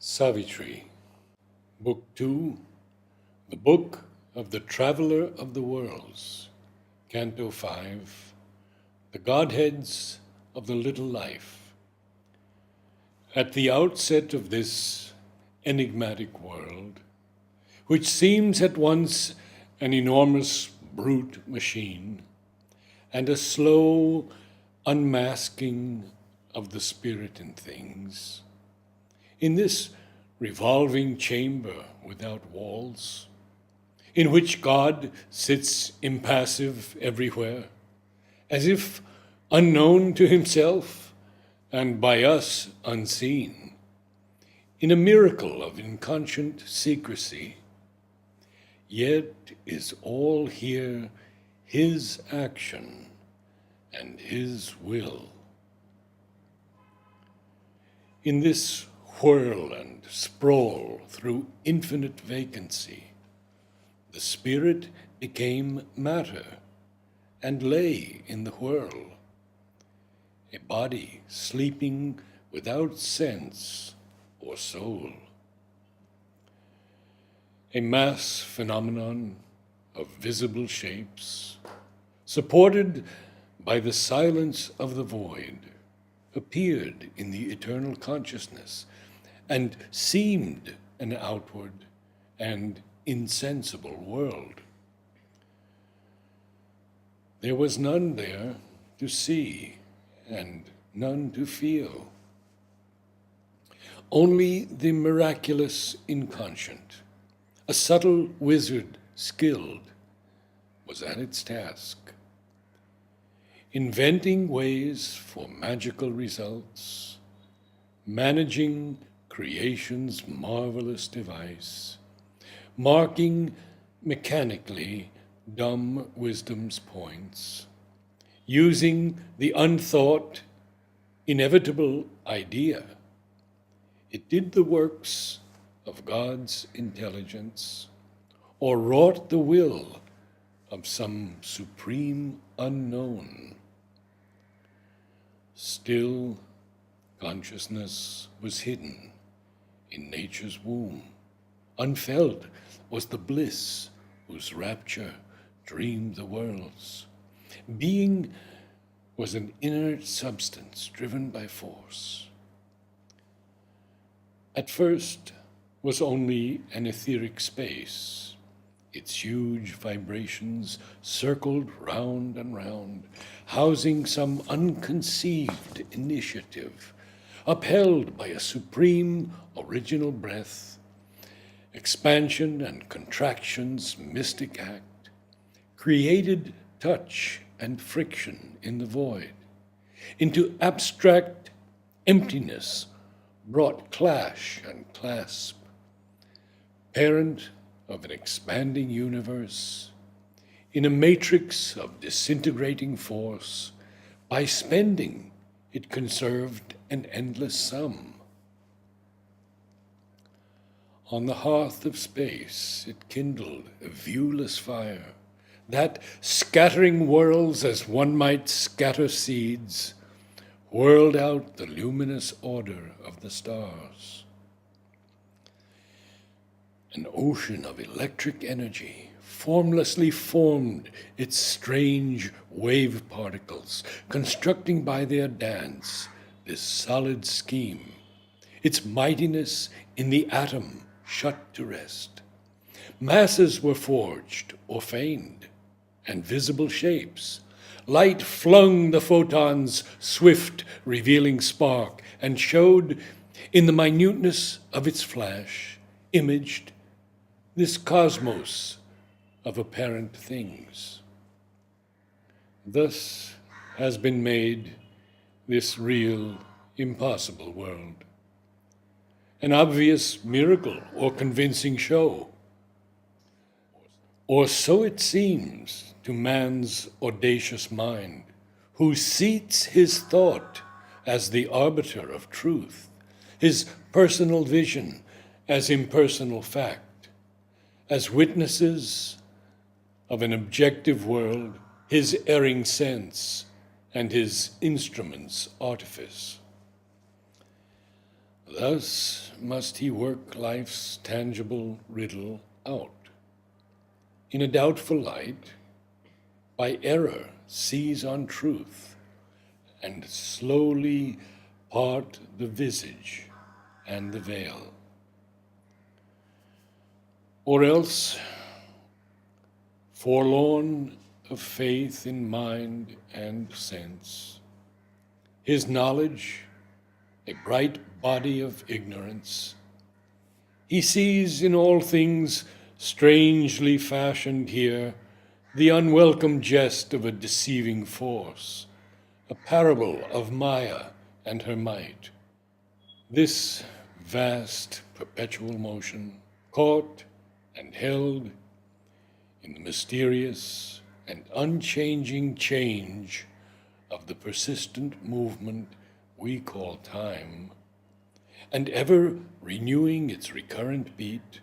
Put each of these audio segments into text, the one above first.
Savitri, Book 2, The Book of the Traveler of the Worlds, Canto 5, The Godheads of the Little Life. At the outset of this enigmatic world, which seems at once an enormous brute machine and a slow unmasking of the spirit in things, in this revolving chamber without walls, in which God sits impassive everywhere, as if unknown to himself and by us unseen, in a miracle of inconscient secrecy, yet is all here his action and his will. In this whirl and sprawl through infinite vacancy, the spirit became matter and lay in the whirl, a body sleeping without sense or soul. A mass phenomenon of visible shapes, supported by the silence of the void, appeared in the eternal consciousness and seemed an outward and insensible world. There was none there to see and none to feel. Only the miraculous inconscient, a subtle wizard skilled, was at its task, inventing ways for magical results, managing creation's marvelous device, marking mechanically dumb wisdom's points, using the unthought, inevitable idea. It did the works of God's intelligence, or wrought the will of some supreme unknown. Still, consciousness was hidden in nature's womb. Unfelt was the bliss whose rapture dreamed the worlds. Being was an inert substance driven by force. At first was only an etheric space. Its huge vibrations circled round and round, housing some unconceived initiative, upheld by a supreme original breath, expansion and contraction's mystic act, created touch and friction in the void, into abstract emptiness brought clash and clasp, parent of an expanding universe, in a matrix of disintegrating force. By spending, it conserved an endless sum. On the hearth of space, it kindled a viewless fire, that, scattering worlds as one might scatter seeds, whirled out the luminous order of the stars. An ocean of electric energy formlessly formed its strange wave particles, constructing by their dance this solid scheme, its mightiness in the atom shut to rest. Masses were forged or feigned, and visible shapes. Light flung the photon's swift, revealing spark, and showed, in the minuteness of its flash, imaged this cosmos of apparent things. Thus has been made this real, impossible world, an obvious miracle or convincing show. Or so it seems to man's audacious mind, who seats his thought as the arbiter of truth, his personal vision as impersonal fact, as witnesses of an objective world, his erring sense and his instrument's artifice. Thus must he work life's tangible riddle out. In a doubtful light, by error seize on truth, and slowly part the visage and the veil. Or else, forlorn of faith in mind and sense, his knowledge a bright body of ignorance, he sees in all things strangely fashioned here the unwelcome jest of a deceiving force, a parable of Maya and her might. This vast perpetual motion, caught and held in the mysterious and unchanging change of the persistent movement we call time, and ever renewing its recurrent beat,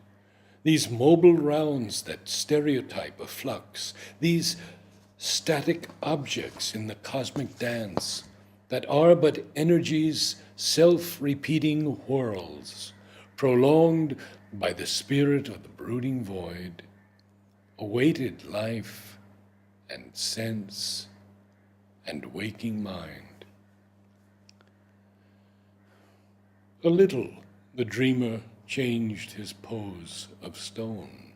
these mobile rounds that stereotype a flux, these static objects in the cosmic dance that are but energy's self-repeating whirls, prolonged by the spirit of the brooding void, awaited life and sense and waking mind. A little the dreamer changed his pose of stone.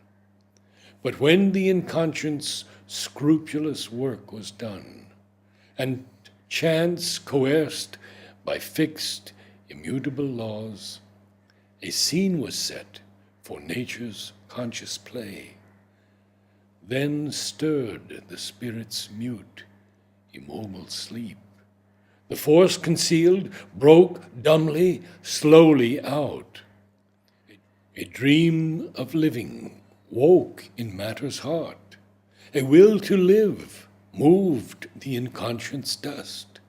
But when the inconscient's scrupulous work was done, and chance coerced by fixed, immutable laws, a scene was set for nature's conscious play. Then stirred the spirit's mute, immobile sleep. The force concealed broke dumbly, slowly out. A dream of living woke in matter's heart. A will to live moved the inconscient's dust.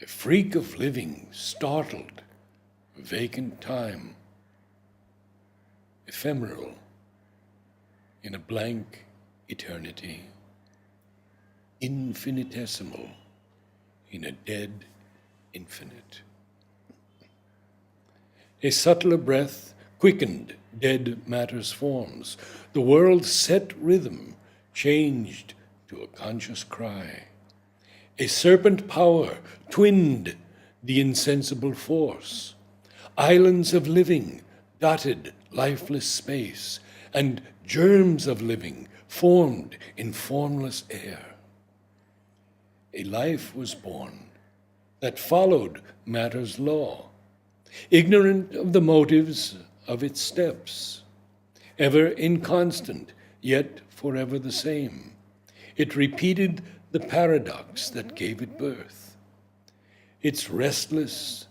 A freak of living startled vacant time, ephemeral in a blank eternity, infinitesimal in a dead infinite. A subtler breath quickened dead matter's forms. The world's set rhythm changed to a conscious cry. A serpent power twinned the insensible force. Islands of living dotted lifeless space, and germs of living formed in formless air. A life was born that followed matter's law, ignorant of the motives of its steps, ever inconstant, yet forever the same. It repeated the paradox that gave it birth. Its restless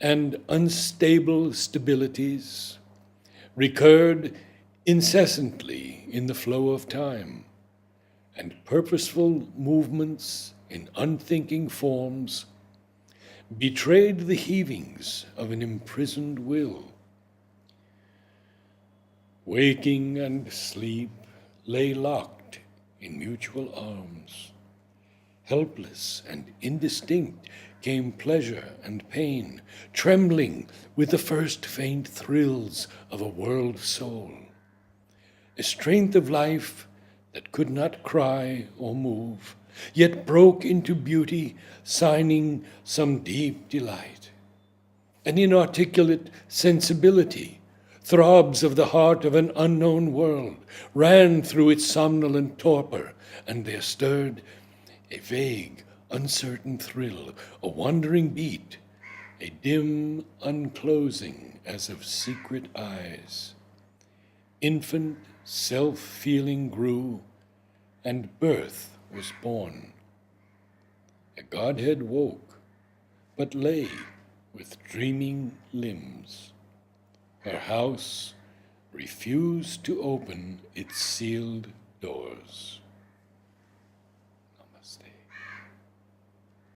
and unstable stabilities recurred incessantly in the flow of time, and purposeful movements in unthinking forms betrayed the heavings of an imprisoned will. Waking and sleep lay locked in mutual arms. Helpless and indistinct came pleasure and pain, trembling with the first faint thrills of a world soul. A strength of life that could not cry or move, yet broke into beauty, signing some deep delight. An inarticulate sensibility, throbs of the heart of an unknown world, ran through its somnolent torpor, and there stirred a vague, uncertain thrill, a wandering beat, a dim unclosing as of secret eyes. Infant self-feeling grew, and birth was born. A Godhead woke, but lay with dreaming limbs. Her house refused to open its sealed doors.